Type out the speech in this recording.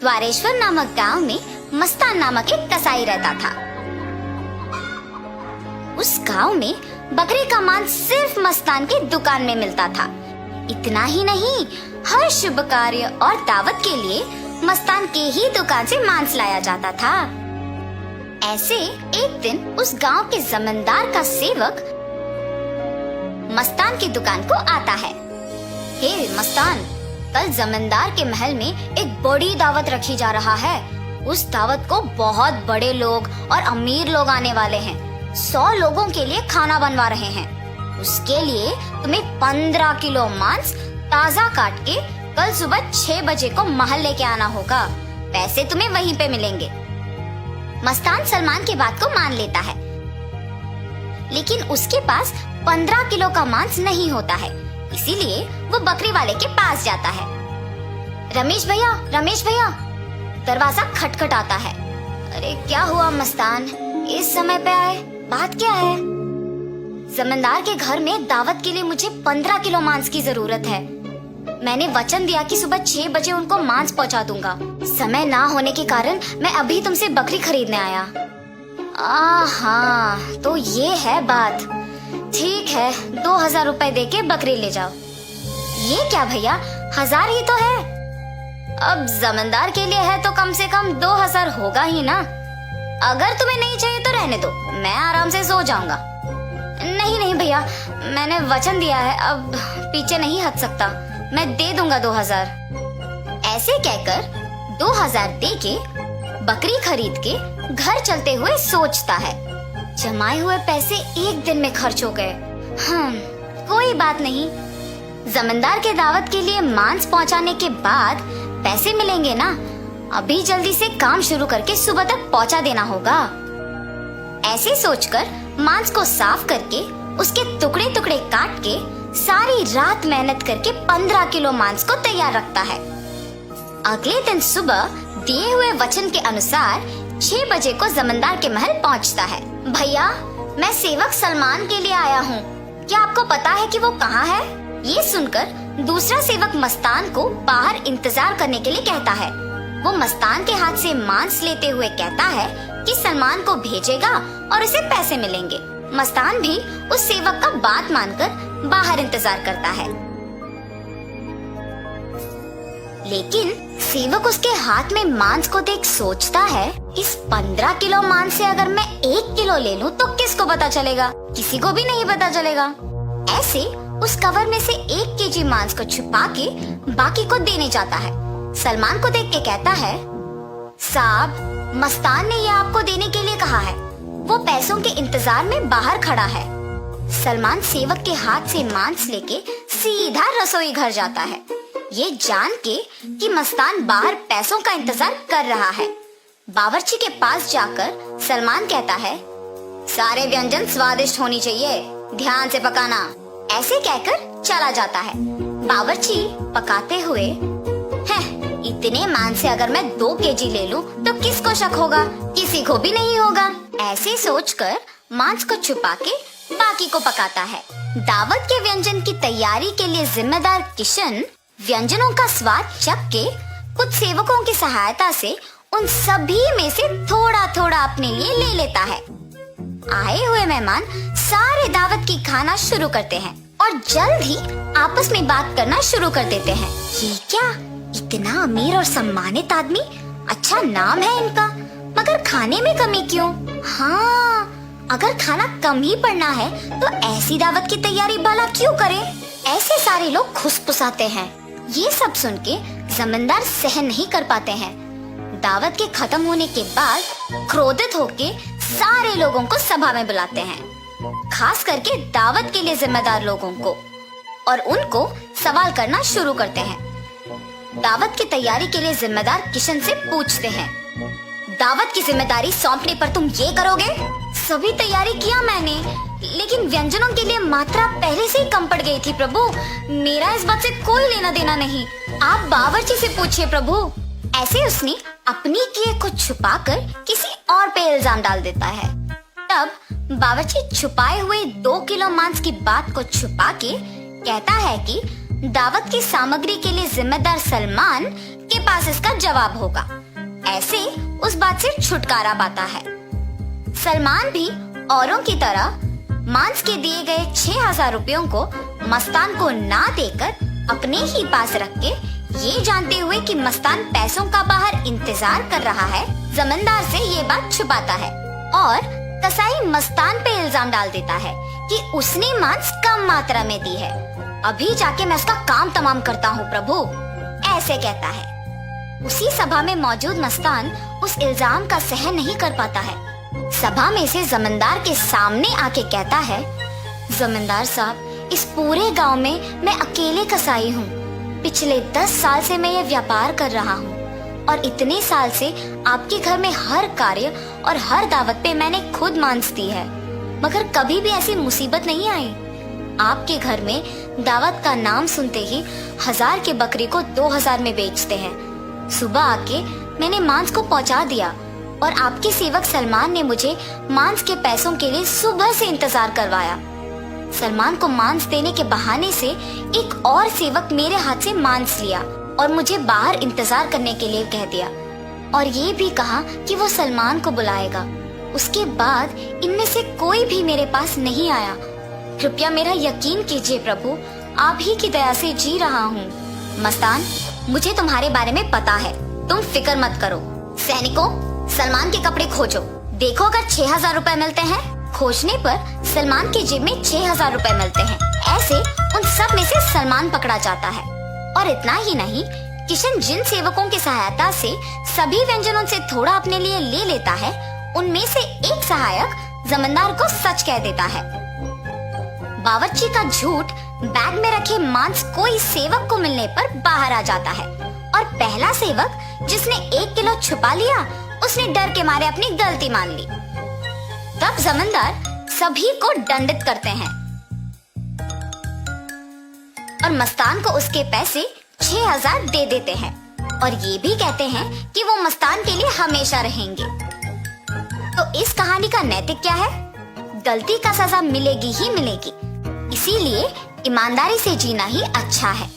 द्वारेश्वर नामक गांव में मस्तान नामक एक कसाई रहता था। उस गांव में बकरे का मांस सिर्फ मस्तान की दुकान में मिलता था। इतना ही नहीं, हर शुभ कार्य और दावत के लिए मस्तान के ही दुकान से मांस लाया जाता था। ऐसे एक दिन उस गांव के जमींदार का सेवक मस्तान की दुकान को आता है। हे मस्तान, कल जमींदार के महल में एक बड़ी दावत रखी जा रहा है। उस दावत को बहुत बड़े लोग और अमीर लोग आने वाले हैं। 100 लोगों के लिए खाना बनवा रहे हैं। उसके लिए तुम्हें 15 किलो मांस ताजा काट के कल सुबह 6 बजे को महल लेके आना होगा। पैसे तुम्हें वहीं पे मिलेंगे। मस्तान सलमान की बात को मान लेता है, लेकिन उसके पास 15 किलो का मांस नहीं होता है। इसीलिए वो बकरी वाले के पास जाता है। रमेश भैया, दरवाजा खटखटाता है। अरे क्या हुआ मस्तान, इस समय पे आए, बात क्या है? जमींदार के घर में दावत के लिए मुझे 15 किलो मांस की जरूरत है। मैंने वचन दिया कि सुबह 6 बजे उनको मांस पहुंचा दूंगा। समय ना होने के कारण मैं अभी तुमसे बकरी खरीदने आया। हाँ, तो ये है बात। ठीक है, 2000 रुपए दे के बकरी ले जाओ। ये क्या भैया, 1000 ही तो है। अब जमींदार के लिए है तो कम से कम 2000 होगा ही ना। अगर तुम्हें नहीं चाहिए तो रहने दो, मैं आराम से सो जाऊंगा। नहीं भैया, मैंने वचन दिया है, अब पीछे नहीं हट सकता। मैं दे दूंगा 2000। ऐसे कहकर 2000 दे के बकरी खरीद के घर चलते हुए सोचता है, जमाए हुए पैसे एक दिन में खर्च हो गए। कोई बात नहीं, जमींदार के दावत के लिए मांस पहुंचाने के बाद पैसे मिलेंगे ना। अभी जल्दी से काम शुरू करके सुबह तक पहुंचा देना होगा। ऐसे सोचकर मांस को साफ करके उसके टुकड़े टुकड़े काट के सारी रात मेहनत करके 15 किलो मांस को तैयार रखता है। अगले दिन सुबह दिए हुए वचन के अनुसार 6 बजे को जमींदार के महल पहुंचता है। भैया, मैं सेवक सलमान के लिए आया हूँ। क्या आपको पता है कि वो कहाँ है? ये सुनकर दूसरा सेवक मस्तान को बाहर इंतजार करने के लिए कहता है। वो मस्तान के हाथ से मांस लेते हुए कहता है कि सलमान को भेजेगा और उसे पैसे मिलेंगे। मस्तान भी उस सेवक का बात मानकर बाहर इंतजार करता है, लेकिन सेवक उसके हाथ में मांस को देख सोचता है, इस 15 किलो मांस से अगर मैं 1 किलो ले लूं तो किसको पता चलेगा? किसी को भी नहीं पता चलेगा। ऐसे उस कवर में से 1 केजी मांस को छुपा के बाकी को देने जाता है। सलमान को देख के कहता है, साहब, मस्तान ने ये आपको देने के लिए कहा है। वो पैसों के इंतजार में बाहर खड़ा है। सलमान सेवक के हाथ से मांस लेके सीधा रसोई घर जाता है, ये जान के कि मस्तान बाहर पैसों का इंतजार कर रहा है। बावर्ची के पास जाकर सलमान कहता है, सारे व्यंजन स्वादिष्ट होनी चाहिए, ध्यान से पकाना। ऐसे कहकर चला जाता है। बावर्ची पकाते हुए, इतने मांस से अगर मैं 2 केजी ले लूं तो किसको शक होगा? किसी को भी नहीं होगा। ऐसे सोचकर मांस को छुपा के बाकी को पकाता है। दावत के व्यंजन की तैयारी के लिए जिम्मेदार किशन व्यंजनों का स्वाद चख के कुछ सेवकों की सहायता से उन सभी में से थोड़ा थोड़ा अपने लिए ले लेता है। आए हुए मेहमान सारे दावत की खाना शुरू करते हैं और जल्द ही आपस में बात करना शुरू कर देते हैं। ये क्या, इतना अमीर और सम्मानित आदमी, अच्छा नाम है इनका, मगर खाने में कमी क्यों? हाँ, अगर खाना कम ही पड़ना है तो ऐसी दावत की तैयारी भला क्यों करे? ऐसे सारे लोग खुसफुसाते हैं। ये सब सुन के जमींदार सहन नहीं कर पाते हैं। दावत के खत्म होने के बाद क्रोधित होके सारे लोगों को सभा में बुलाते हैं, खास करके दावत के लिए जिम्मेदार लोगों को, और उनको सवाल करना शुरू करते हैं। दावत की तैयारी के लिए जिम्मेदार किशन से पूछते हैं, दावत की जिम्मेदारी सौंपने पर तुम ये करोगे? सभी तैयारी किया मैंने, लेकिन व्यंजनों के लिए मात्रा पहले से ही कम पड़ गई थी प्रभु। मेरा इस बात से कोई लेना देना नहीं, आप बावर्ची से पूछिए प्रभु। ऐसे उसने अपनी किए को छुपाकर किसी और पे इल्जाम डाल देता है। तब बावर्ची छुपाए हुए 2 किलो मांस की बात को छुपा के कहता है कि दावत की सामग्री के लिए जिम्मेदार सलमान के पास इसका जवाब होगा। ऐसे उस बात से छुटकारा पाता है। सलमान भी औरों की तरह मांस के दिए गए 6,000 रुपयों को मस्तान को ना देकर अपने ही पास रख के, ये जानते हुए कि मस्तान पैसों का बाहर इंतजार कर रहा है, जमींदार से ये बात छुपाता है और कसाई मस्तान पे इल्जाम डाल देता है कि उसने मांस कम मात्रा में दी है। अभी जाके मैं उसका काम तमाम करता हूँ प्रभु, ऐसे कहता है। उसी सभा में मौजूद मस्तान उस इल्जाम का सहन नहीं कर पाता है। सभा में से जमींदार के सामने आके कहता है, जमींदार साहब, इस पूरे गांव में मैं अकेले कसाई हूँ। पिछले 10 साल से मैं ये व्यापार कर रहा हूँ और इतने साल से आपके घर में हर कार्य और हर दावत पे मैंने खुद मांस दी है, मगर कभी भी ऐसी मुसीबत नहीं आई। आपके घर में दावत का नाम सुनते ही 1000 की बकरी को 2000 में बेचते हैं। सुबह आके मैंने मांस को पहुंचा दिया और आपके सेवक सलमान ने मुझे मांस के पैसों के लिए सुबह से इंतजार करवाया। सलमान को मांस देने के बहाने से एक और सेवक मेरे हाथ से मांस लिया और मुझे बाहर इंतजार करने के लिए कह दिया और ये भी कहा कि वो सलमान को बुलाएगा। उसके बाद इनमें से कोई भी मेरे पास नहीं आया। कृपया मेरा यकीन कीजिए प्रभु, आप ही की दया से जी रहा हूँ। मस्तान, मुझे तुम्हारे बारे में पता है, तुम फिक्र मत करो। सैनिकों, सलमान के कपड़े खोजो, देखो अगर 6,000 रुपए मिलते हैं। खोजने पर सलमान की जेब में 6,000 रुपए मिलते हैं। ऐसे उन सब में से सलमान पकड़ा जाता है। और इतना ही नहीं, किशन जिन सेवकों की सहायता से सभी व्यंजनों से थोड़ा अपने लिए ले लेता है, उनमें से एक सहायक जमींदार को सच कह देता है। बावर्ची का झूठ बैग में रखे मांस कोई सेवक को मिलने पर बाहर आ जाता है और पहला सेवक जिसने 1 किलो छुपा लिया, उसने डर के मारे अपनी गलती मान ली। तब जमींदार सभी को दंडित करते हैं और मस्तान को उसके पैसे 6,000 दे देते हैं और ये भी कहते हैं कि वो मस्तान के लिए हमेशा रहेंगे। तो इस कहानी का नैतिक क्या है? गलती का सजा मिलेगी ही मिलेगी, इसीलिए ईमानदारी से जीना ही अच्छा है।